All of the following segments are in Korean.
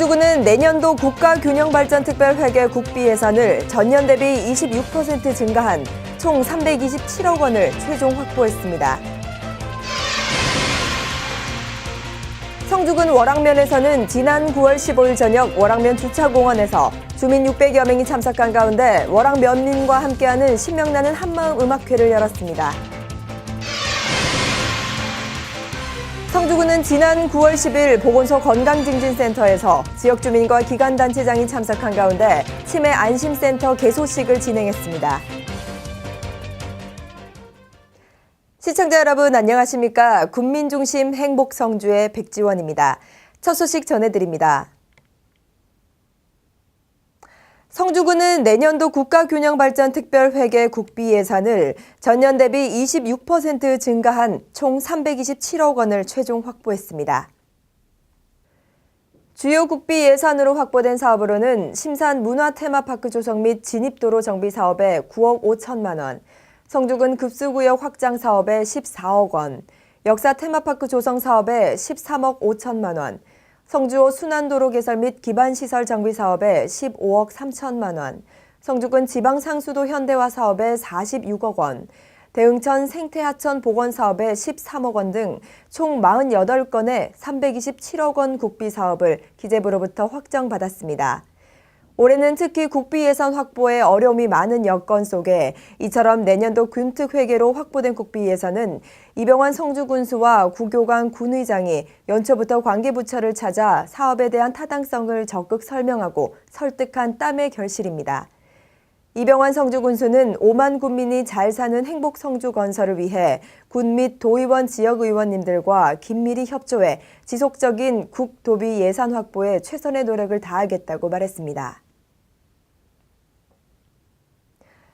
성주군은 내년도 국가균형발전특별회계 국비 예산을 전년 대비 26% 증가한 총 327억 원을 최종 확보했습니다. 성주군 월악면에서는 지난 9월 15일 저녁 월악면 주차공원에서 주민 600여 명이 참석한 가운데 월악면민과 함께하는 신명나는 한마음 음악회를 열었습니다. 성주군은 지난 9월 10일 보건소 건강증진센터에서 지역 주민과 기관단체장이 참석한 가운데 치매 안심센터 개소식을 진행했습니다. 시청자 여러분 안녕하십니까? 군민중심 행복성주의 백지원입니다. 첫 소식 전해드립니다. 성주군은 내년도 국가균형발전특별회계 국비 예산을 전년 대비 26% 증가한 총 327억 원을 최종 확보했습니다. 주요 국비 예산으로 확보된 사업으로는 심산 문화테마파크 조성 및 진입도로 정비 사업에 9억 5천만 원, 성주군 급수구역 확장 사업에 14억 원, 역사 테마파크 조성 사업에 13억 5천만 원, 성주호 순환도로 개설 및 기반시설 정비 사업에 15억 3천만 원, 성주군 지방상수도 현대화 사업에 46억 원, 대흥천 생태하천 복원 사업에 13억 원 등 총 48건의 327억 원 국비 사업을 기재부로부터 확정받았습니다. 올해는 특히 국비 예산 확보에 어려움이 많은 여건 속에 이처럼 내년도 군특회계로 확보된 국비 예산은 이병환 성주군수와 구교관 군의장이 연초부터 관계부처를 찾아 사업에 대한 타당성을 적극 설명하고 설득한 땀의 결실입니다. 이병환 성주군수는 5만 군민이 잘 사는 행복 성주 건설을 위해 군 및 도의원 지역의원님들과 긴밀히 협조해 지속적인 국도비 예산 확보에 최선의 노력을 다하겠다고 말했습니다.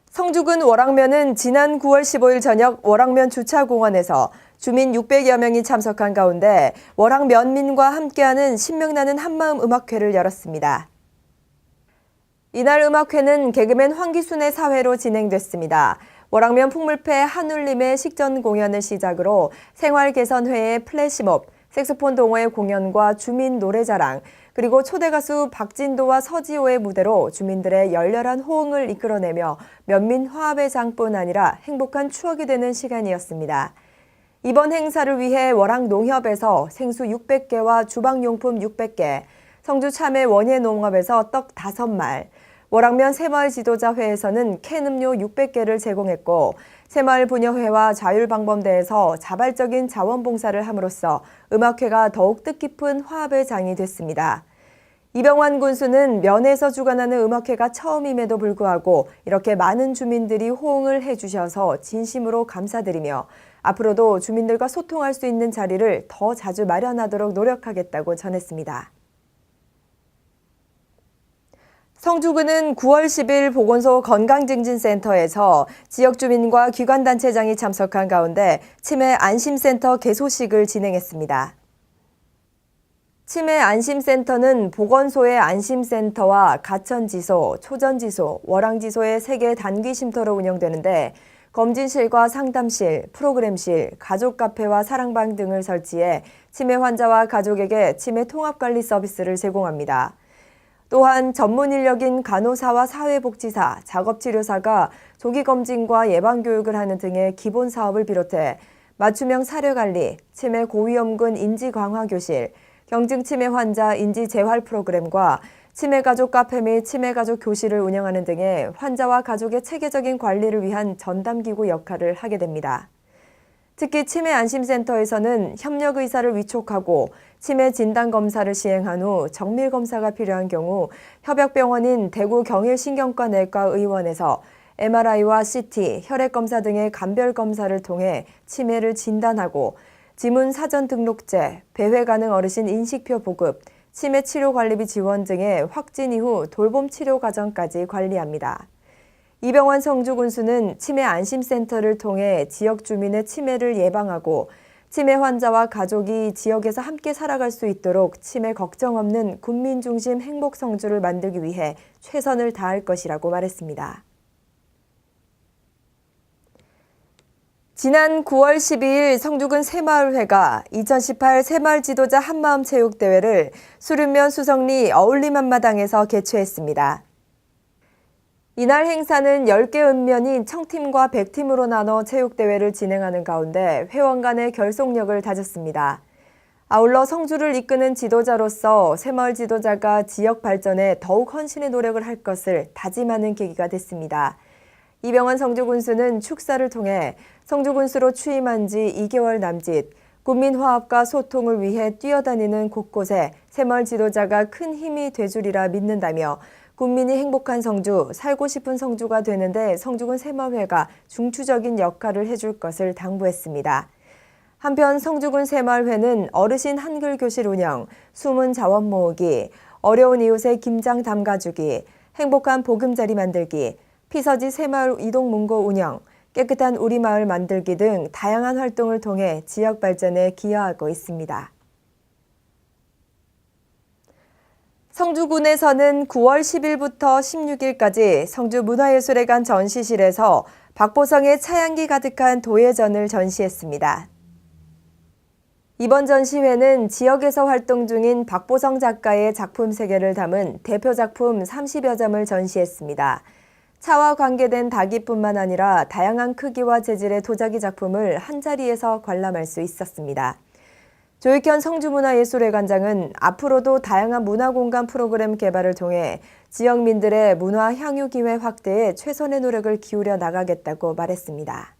성주군 월악면은 지난 9월 15일 저녁 월악면 주차공원에서 주민 600여 명이 참석한 가운데 월악면민과 함께하는 신명나는 한마음 음악회를 열었습니다. 이날 음악회는 개그맨 황기순의 사회로 진행됐습니다. 월악면 풍물패 한울림의 식전 공연을 시작으로 생활개선회의 플래시몹, 색소폰 동호회 공연과 주민 노래자랑, 그리고 초대 가수 박진도와 서지호의 무대로 주민들의 열렬한 호응을 이끌어내며 면민 화합의 장뿐 아니라 행복한 추억이 되는 시간이었습니다. 이번 행사를 위해 월악농협에서 생수 600개와 주방용품 600개, 성주 참외 원예농업에서 떡 5말, 월악면 새마을 지도자회에서는 캔 음료 600개를 제공했고 새마을 부녀회와 자율방범대에서 자발적인 자원봉사를 함으로써 음악회가 더욱 뜻깊은 화합의 장이 됐습니다. 이병환 군수는 면에서 주관하는 음악회가 처음임에도 불구하고 이렇게 많은 주민들이 호응을 해주셔서 진심으로 감사드리며 앞으로도 주민들과 소통할 수 있는 자리를 더 자주 마련하도록 노력하겠다고 전했습니다. 성주군은 9월 10일 보건소 건강증진센터에서 지역 주민과 기관단체장이 참석한 가운데 치매 안심센터 개소식을 진행했습니다. 치매 안심센터는 보건소의 안심센터와 가천지소, 초전지소, 월왕지소의 3개 단기 쉼터로 운영되는데 검진실과 상담실, 프로그램실, 가족카페와 사랑방 등을 설치해 치매 환자와 가족에게 치매 통합관리 서비스를 제공합니다. 또한 전문 인력인 간호사와 사회복지사, 작업치료사가 조기검진과 예방교육을 하는 등의 기본 사업을 비롯해 맞춤형 사료관리, 치매 고위험군 인지강화교실, 경증치매 환자 인지재활 프로그램과 치매가족 카페 및 치매가족 교실을 운영하는 등의 환자와 가족의 체계적인 관리를 위한 전담기구 역할을 하게 됩니다. 특히 치매 안심센터에서는 협력 의사를 위촉하고 치매 진단검사를 시행한 후 정밀검사가 필요한 경우 협약병원인 대구 경일신경과 내과의원에서 MRI와 CT, 혈액검사 등의 감별검사를 통해 치매를 진단하고 지문 사전 등록제, 배회 가능 어르신 인식표 보급, 치매 치료 관리비 지원 등의 확진 이후 돌봄 치료 과정까지 관리합니다. 이병환 성주군수는 치매 안심센터를 통해 지역 주민의 치매를 예방하고 치매 환자와 가족이 지역에서 함께 살아갈 수 있도록 치매 걱정 없는 군민 중심 행복 성주를 만들기 위해 최선을 다할 것이라고 말했습니다. 지난 9월 12일 성주군 새마을회가 2018 새마을 지도자 한마음 체육대회를 수륜면 수성리 어울림 앞마당에서 개최했습니다. 이날 행사는 10개 읍면인 청팀과 백팀으로 나눠 체육대회를 진행하는 가운데 회원 간의 결속력을 다졌습니다. 아울러 성주를 이끄는 지도자로서 새마을 지도자가 지역 발전에 더욱 헌신의 노력을 할 것을 다짐하는 계기가 됐습니다. 이병헌 성주군수는 축사를 통해 성주군수로 취임한 지 2개월 남짓 군민 화합과 소통을 위해 뛰어다니는 곳곳에 새마을 지도자가 큰 힘이 되주리라 믿는다며 군민이 행복한 성주, 살고 싶은 성주가 되는데 성주군 새마을회가 중추적인 역할을 해줄 것을 당부했습니다. 한편 성주군 새마을회는 어르신 한글 교실 운영, 숨은 자원 모으기, 어려운 이웃의 김장 담가주기, 행복한 보금자리 만들기, 피서지 새마을 이동 문고 운영, 깨끗한 우리 마을 만들기 등 다양한 활동을 통해 지역 발전에 기여하고 있습니다. 성주군에서는 9월 10일부터 16일까지 성주문화예술회관 전시실에서 박보성의 차향기 가득한 도예전을 전시했습니다. 이번 전시회는 지역에서 활동 중인 박보성 작가의 작품 세계를 담은 대표 작품 30여 점을 전시했습니다. 차와 관계된 다기뿐만 아니라 다양한 크기와 재질의 도자기 작품을 한자리에서 관람할 수 있었습니다. 조익현 성주문화예술회관장은 앞으로도 다양한 문화공간 프로그램 개발을 통해 지역민들의 문화 향유 기회 확대에 최선의 노력을 기울여 나가겠다고 말했습니다.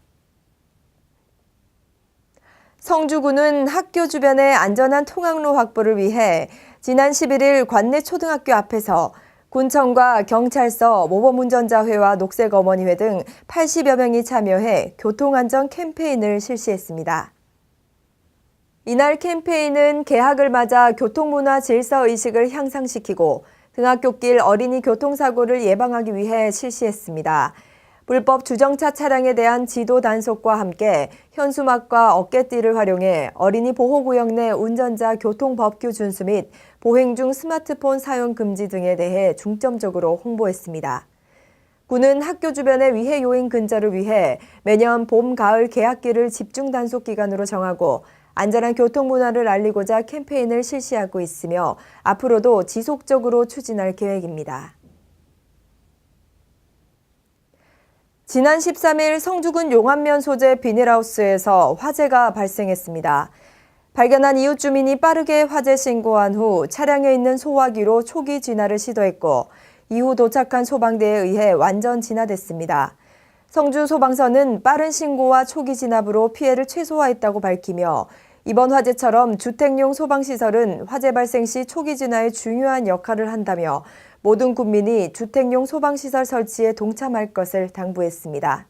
성주군은 학교 주변의 안전한 통학로 확보를 위해 지난 11일 관내 초등학교 앞에서 군청과 경찰서, 모범운전자회와 녹색어머니회 등 80여 명이 참여해 교통안전 캠페인을 실시했습니다. 이날 캠페인은 개학을 맞아 교통문화 질서의식을 향상시키고 등하굣길 어린이 교통사고를 예방하기 위해 실시했습니다. 불법 주정차 차량에 대한 지도 단속과 함께 현수막과 어깨띠를 활용해 어린이 보호구역 내 운전자 교통법규 준수 및 보행 중 스마트폰 사용 금지 등에 대해 중점적으로 홍보했습니다. 군은 학교 주변의 위해 요인 근절을 위해 매년 봄, 가을 개학기를 집중 단속 기간으로 정하고 안전한 교통 문화를 알리고자 캠페인을 실시하고 있으며 앞으로도 지속적으로 추진할 계획입니다. 지난 13일 성주군 용안면 소재 비닐하우스에서 화재가 발생했습니다. 발견한 이웃 주민이 빠르게 화재 신고한 후 차량에 있는 소화기로 초기 진화를 시도했고 이후 도착한 소방대에 의해 완전 진화됐습니다. 성주소방서는 빠른 신고와 초기 진압으로 피해를 최소화했다고 밝히며 이번 화재처럼 주택용 소방시설은 화재 발생 시 초기 진화에 중요한 역할을 한다며 모든 국민이 주택용 소방시설 설치에 동참할 것을 당부했습니다.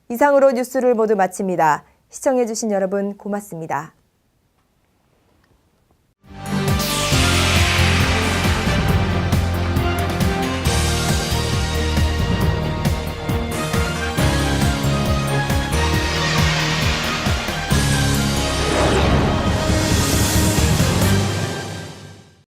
이상으로 뉴스를 모두 마칩니다. 시청해주신 여러분 고맙습니다.